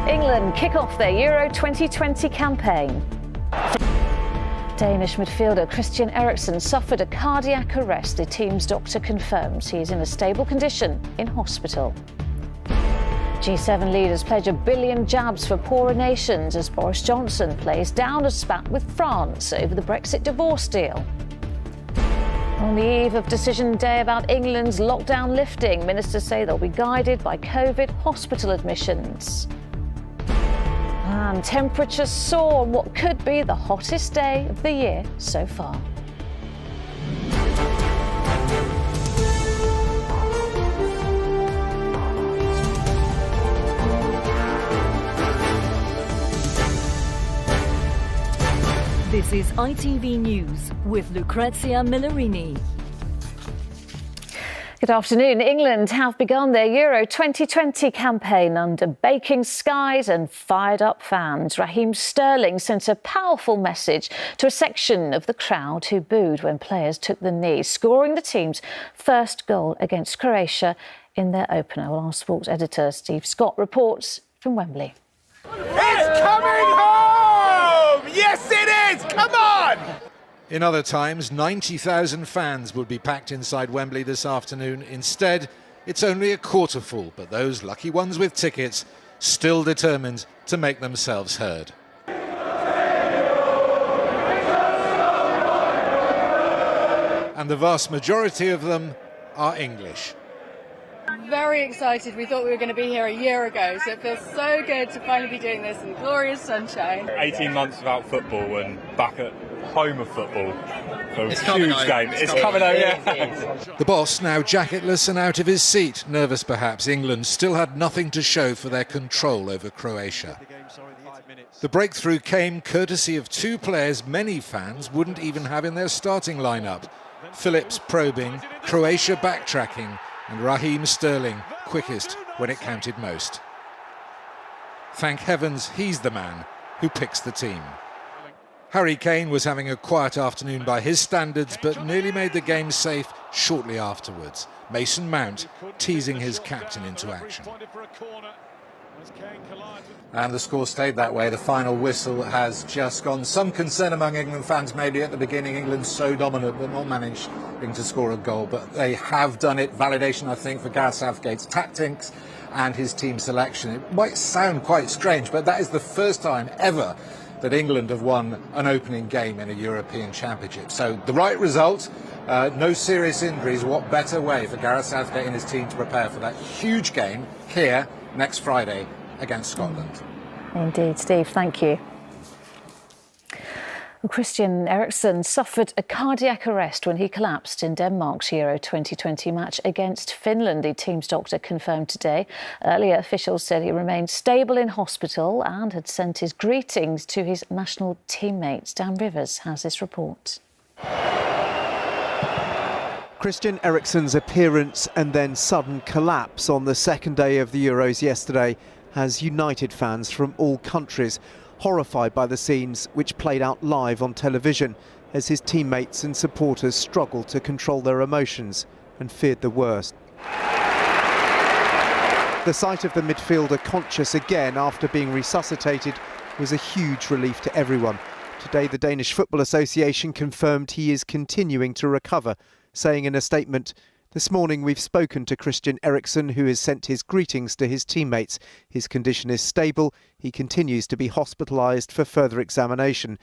England kick off their Euro 2020 campaign. Danish midfielder Christian Eriksen suffered a cardiac arrest. The team's doctor confirms he is in a stable condition in hospital. G7 leaders pledge 1 billion jabs for poorer nations as Boris Johnson plays down a spat with France over the Brexit divorce deal. On the eve of decision day about England's lockdown lifting, ministers say they'll be guided by COVID hospital admissions. And temperatures soar on what could be the hottest day of the year so far. This is ITV News with Lucrezia Millarini. Good afternoon. England have begun their Euro 2020 campaign under baking skies and fired-up fans. Raheem Sterling sent a powerful message to a section of the crowd who booed when players took the knee, scoring the team's first goal against Croatia in their opener. Well, our sports editor Steve Scott reports from Wembley. It's coming home! Yes, it is! Come on! In other times, 90,000 fans would be packed inside Wembley this afternoon. Instead, it's only a quarter full, but those lucky ones with tickets still determined to make themselves heard. And the vast majority of them are English. Very excited. We thought we were going to be here a year ago, so it feels so good to finally be doing this in glorious sunshine. 18 months without football and back at home of football. So It's huge coming home. game. It's coming home, yeah. The boss now jacketless and out of his seat. Nervous perhaps, England still had nothing to show for their control over Croatia. The breakthrough came courtesy of two players many fans wouldn't even have in their starting lineup. Phillips probing, Croatia backtracking, and Raheem Sterling quickest when it counted most. Thank heavens he's the man who picks the team. Harry Kane was having a quiet afternoon by his standards, but nearly made the game safe shortly afterwards. Mason Mount teasing his captain into action. And the score stayed that way. The final whistle has just gone. Some concern among England fans maybe at the beginning. England's so dominant but not managing to score a goal. But they have done it. Validation, I think, for Gareth Southgate's tactics and his team selection. It might sound quite strange, but that is the first time ever that England have won an opening game in a European Championship. So the right result, no serious injuries. What better way for Gareth Southgate and his team to prepare for that huge game here next Friday against Scotland. Indeed, Steve, thank you. Well, Christian Eriksen suffered a cardiac arrest when he collapsed in Denmark's Euro 2020 match against Finland, the team's doctor confirmed today. Earlier, officials said he remained stable in hospital and had sent his greetings to his national teammates. Dan Rivers has this report. Christian Eriksen's appearance and then sudden collapse on the second day of the Euros yesterday has united fans from all countries, horrified by the scenes which played out live on television as his teammates and supporters struggled to control their emotions and feared the worst. The sight of the midfielder conscious again after being resuscitated was a huge relief to everyone. Today, the Danish Football Association confirmed he is continuing to recover, saying in a statement, "This morning we've spoken to Christian Eriksen, who has sent his greetings to his teammates. His condition is stable. He continues to be hospitalised for further examination."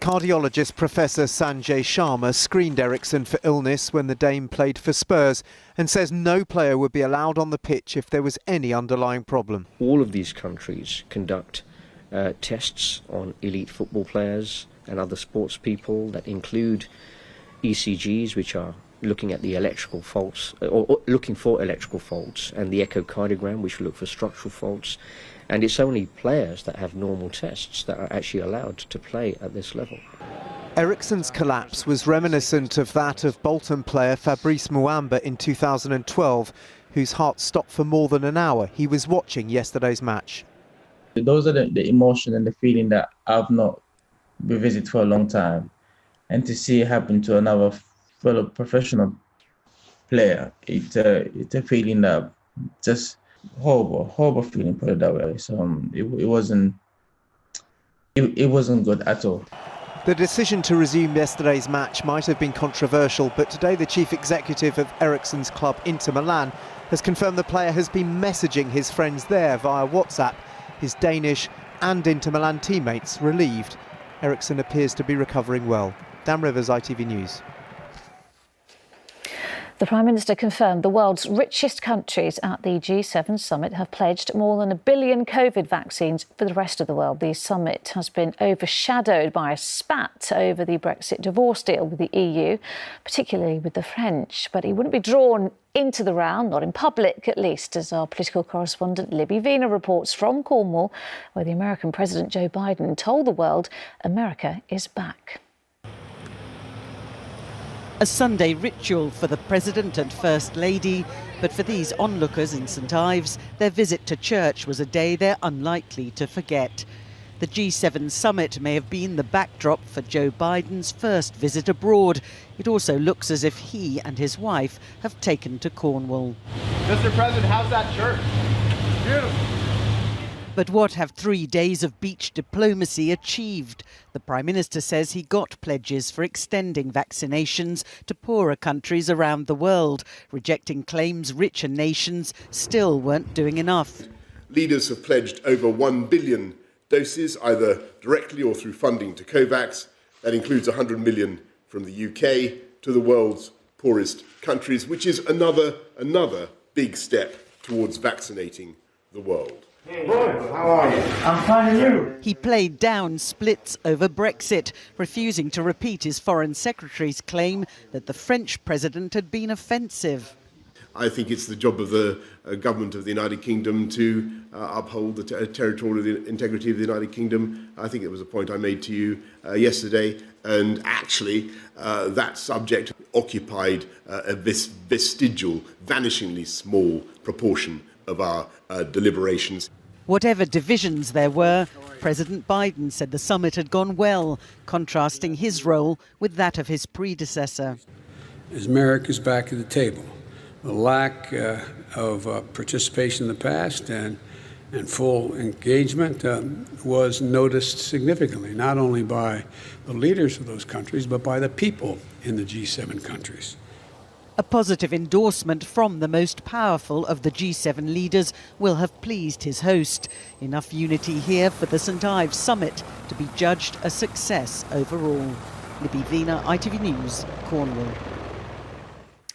Cardiologist Professor Sanjay Sharma screened Eriksen for illness when the Dane played for Spurs and says no player would be allowed on the pitch if there was any underlying problem. All of these countries conduct tests on elite football players and other sports people that include ECGs, which are looking at the electrical faults, or looking for electrical faults, and the echocardiogram, which will look for structural faults. And it's only players that have normal tests that are actually allowed to play at this level. Eriksen's collapse was reminiscent of that of Bolton player Fabrice Muamba in 2012, whose heart stopped for more than an hour. He was watching yesterday's match. Those are the emotion and the feeling that I've not revisited for a long time. And to see it happen to another fellow professional player, it's a feeling that just horrible feeling, put it that way. So it wasn't good at all. The decision to resume yesterday's match might have been controversial, but today the chief executive of Eriksen's club Inter Milan has confirmed the player has been messaging his friends there via WhatsApp. His Danish and Inter Milan teammates relieved. Eriksen appears to be recovering well. Dan Rivers, ITV News. The Prime Minister confirmed the world's richest countries at the G7 summit have pledged more than 1 billion COVID vaccines for the rest of the world. The summit has been overshadowed by a spat over the Brexit divorce deal with the EU, particularly with the French. But he wouldn't be drawn into the round, not in public at least, as our political correspondent Libby Vina reports from Cornwall, where the American President Joe Biden told the world America is back. A Sunday ritual for the President and First Lady, but for these onlookers in St Ives, their visit to church was a day they're unlikely to forget. The G7 summit may have been the backdrop for Joe Biden's first visit abroad. It also looks as if he and his wife have taken to Cornwall. Mr. President, how's that church? Beautiful. But what have 3 days of beach diplomacy achieved? The Prime Minister says he got pledges for extending vaccinations to poorer countries around the world, rejecting claims richer nations still weren't doing enough. Leaders have pledged over 1 billion doses, either directly or through funding to COVAX. That includes 100 million from the UK to the world's poorest countries, which is another big step towards vaccinating the world. How are you? I'm fine, and you? He played down splits over Brexit, refusing to repeat his Foreign Secretary's claim that the French president had been offensive. I think it's the job of the government of the United Kingdom to uphold the territorial integrity of the United Kingdom. I think it was a point I made to you yesterday, and actually that subject occupied a vestigial, vanishingly small proportion of our deliberations. Whatever divisions there were, President Biden said the summit had gone well, contrasting his role with that of his predecessor. As America's back at the table, the lack of participation in the past and full engagement was noticed significantly, not only by the leaders of those countries, but by the people in the G7 countries. A positive endorsement from the most powerful of the G7 leaders will have pleased his host. Enough unity here for the St Ives summit to be judged a success overall. Libby Vina, ITV News, Cornwall.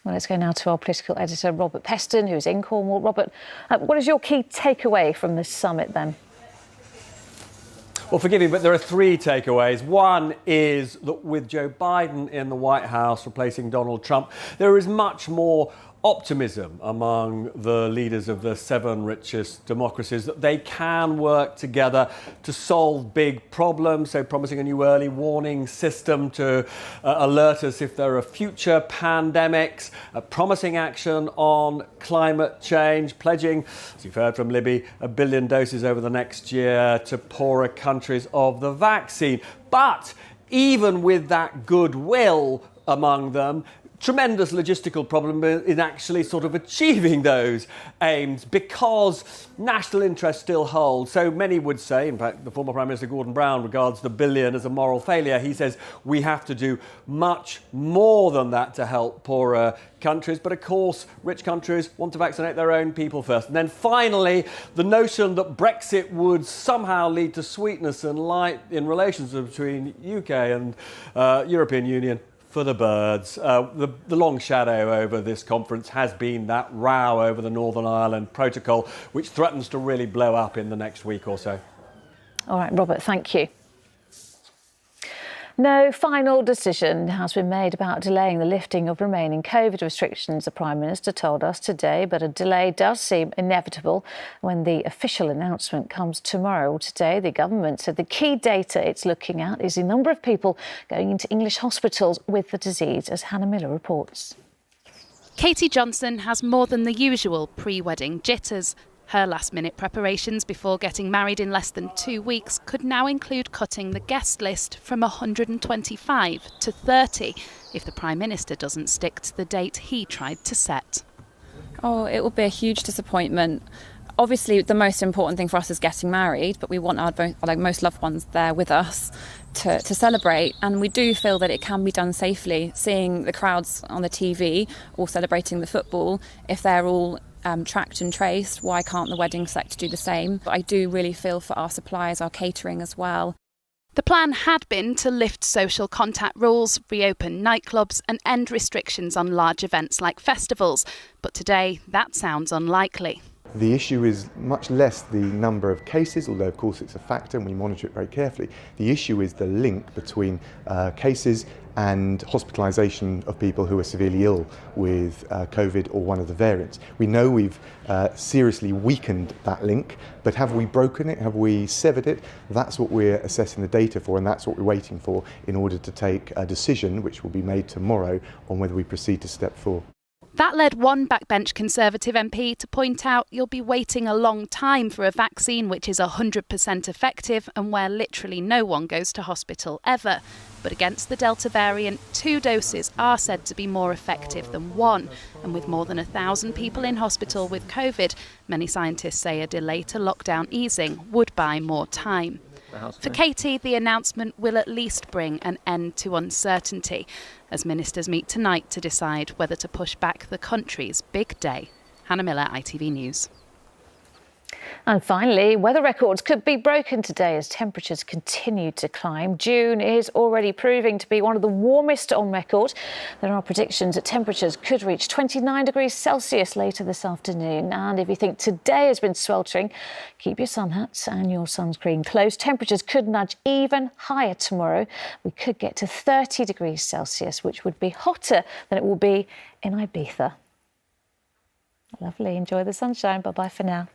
Well, let's go now to our political editor, Robert Peston, who's in Cornwall. Robert, what is your key takeaway from this summit then? Well, forgive me, but there are 3 takeaways. One is that with Joe Biden in the White House replacing Donald Trump, there is much more optimism among the leaders of the 7 richest democracies that they can work together to solve big problems. So promising a new early warning system to alert us if there are future pandemics, promising action on climate change, pledging, as you've heard from Libby, 1 billion doses over the next year to poorer countries of the vaccine. But even with that goodwill among them, tremendous logistical problem in actually sort of achieving those aims because national interest still holds. So many would say, in fact, the former Prime Minister Gordon Brown regards the billion as a moral failure. He says we have to do much more than that to help poorer countries. But of course, rich countries want to vaccinate their own people first. And then finally, the notion that Brexit would somehow lead to sweetness and light in relations between UK and European Union. For the birds. The long shadow over this conference has been that row over the Northern Ireland Protocol, which threatens to really blow up in the next week or so. All right, Robert, thank you. No final decision has been made about delaying the lifting of remaining COVID restrictions, the Prime Minister told us today, but a delay does seem inevitable when the official announcement comes tomorrow. Today, the government said the key data it's looking at is the number of people going into English hospitals with the disease, as Hannah Miller reports. Katie Johnson has more than the usual pre-wedding jitters. Her last-minute preparations before getting married in less than 2 weeks could now include cutting the guest list from 125 to 30 if the Prime Minister doesn't stick to the date he tried to set. Oh, it will be a huge disappointment. Obviously, the most important thing for us is getting married, but we want our most loved ones there with us to celebrate. And we do feel that it can be done safely. Seeing the crowds on the TV all celebrating the football, if they're all tracked and traced, why can't the wedding sector do the same? But I do really feel for our suppliers, our catering as well. The plan had been to lift social contact rules, reopen nightclubs and end restrictions on large events like festivals. But today, that sounds unlikely. The issue is much less the number of cases, although of course it's a factor and we monitor it very carefully. The issue is the link between cases and hospitalisation of people who are severely ill with COVID or one of the variants. We know we've seriously weakened that link, but have we broken it? Have we severed it? That's what we're assessing the data for, and that's what we're waiting for in order to take a decision, which will be made tomorrow, on whether we proceed to step 4. That led one backbench Conservative MP to point out you'll be waiting a long time for a vaccine which is 100% effective and where literally no one goes to hospital ever. But against the Delta variant, 2 doses are said to be more effective than 1. And with more than 1,000 people in hospital with COVID, many scientists say a delay to lockdown easing would buy more time. For Katie, the announcement will at least bring an end to uncertainty, as ministers meet tonight to decide whether to push back the country's big day. Hannah Miller, ITV News. And finally, weather records could be broken today as temperatures continue to climb. June is already proving to be one of the warmest on record. There are predictions that temperatures could reach 29 degrees Celsius later this afternoon. And if you think today has been sweltering, keep your sun hats and your sunscreen close. Temperatures could nudge even higher tomorrow. We could get to 30 degrees Celsius, which would be hotter than it will be in Ibiza. Lovely. Enjoy the sunshine. Bye-bye for now.